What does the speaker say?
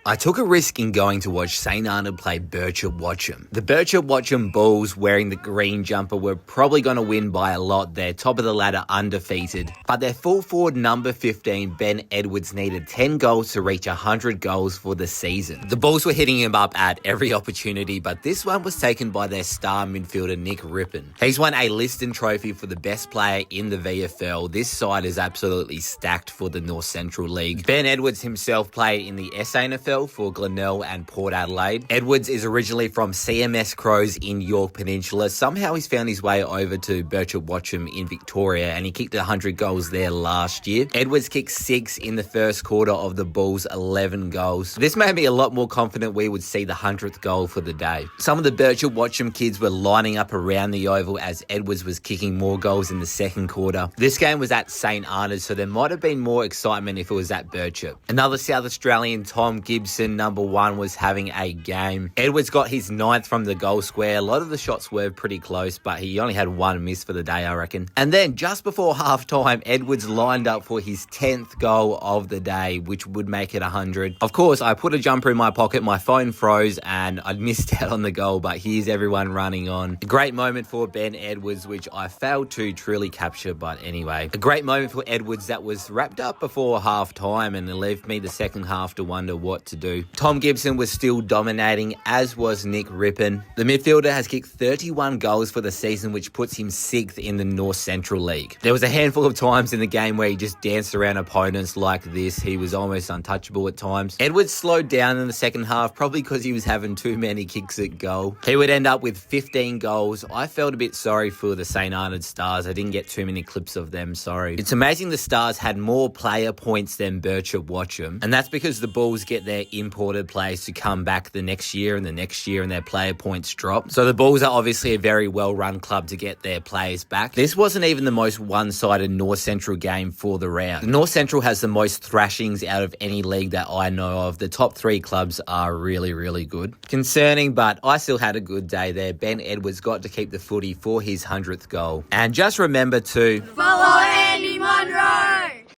I took a risk in going to watch St Arnaud play Birchip Watchem. The Birchip Watchem Bulls, wearing the green jumper, were probably going to win by a lot. They're top of the ladder, undefeated. But their full forward number 15, Ben Edwards, needed 10 goals to reach 100 goals for the season. The Bulls were hitting him up at every opportunity, but this one was taken by their star midfielder, Nick Rippon. He's won a Liston trophy for the best player in the VFL. This side is absolutely stacked for the North Central League. Ben Edwards himself played in the SANFL for Glenelg and Port Adelaide. Edwards is originally from CMS Crows in York Peninsula. Somehow he's found his way over to Birchip Watchem in Victoria, and he kicked 100 goals there last year. Edwards kicked 6 in the first quarter of the Bulls' 11 goals. This made me a lot more confident we would see the 100th goal for the day. Some of the Birchip Watchem kids were lining up around the oval as Edwards was kicking more goals in the second quarter. This game was at St Arnaud, so there might have been more excitement if it was at Birchip. Another South Australian, Tom Gibson, number 1, was having a game. Edwards got his 9th from the goal square. A lot of the shots were pretty close, but he only had 1 miss for the day, I reckon. And then just before halftime, Edwards lined up for his 10th goal of the day, which would make it 100. Of course, I put a jumper in my pocket, my phone froze, and I missed out on the goal, but here's everyone running on. A great moment for Ben Edwards, which I failed to truly capture, but anyway. A great moment for Edwards that was wrapped up before halftime, and it left me the second half to wonder what to do. Tom Gibson was still dominating, as was Nick Rippon. The midfielder has kicked 31 goals for the season, which puts him 6th in the North Central League. There was a handful of times in the game where he just danced around opponents like this. He was almost untouchable at times. Edwards slowed down in the second half, probably because he was having too many kicks at goal. He would end up with 15 goals. I felt a bit sorry for the St Arnaud Stars. I didn't get too many clips of them, sorry. It's amazing the Stars had more player points than Birchip Watchem, and that's because the Bulls get their imported players to come back the next year and the next year, and their player points drop. So the Bulls are obviously a very well-run club to get their players back. This wasn't even the most one-sided North Central game for the round. North Central has the most thrashings out of any league that I know of. The top 3 clubs are really, really good. Concerning, but I still had a good day there. Ben Edwards got to keep the footy for his 100th goal. And just remember to follow Andy Munro!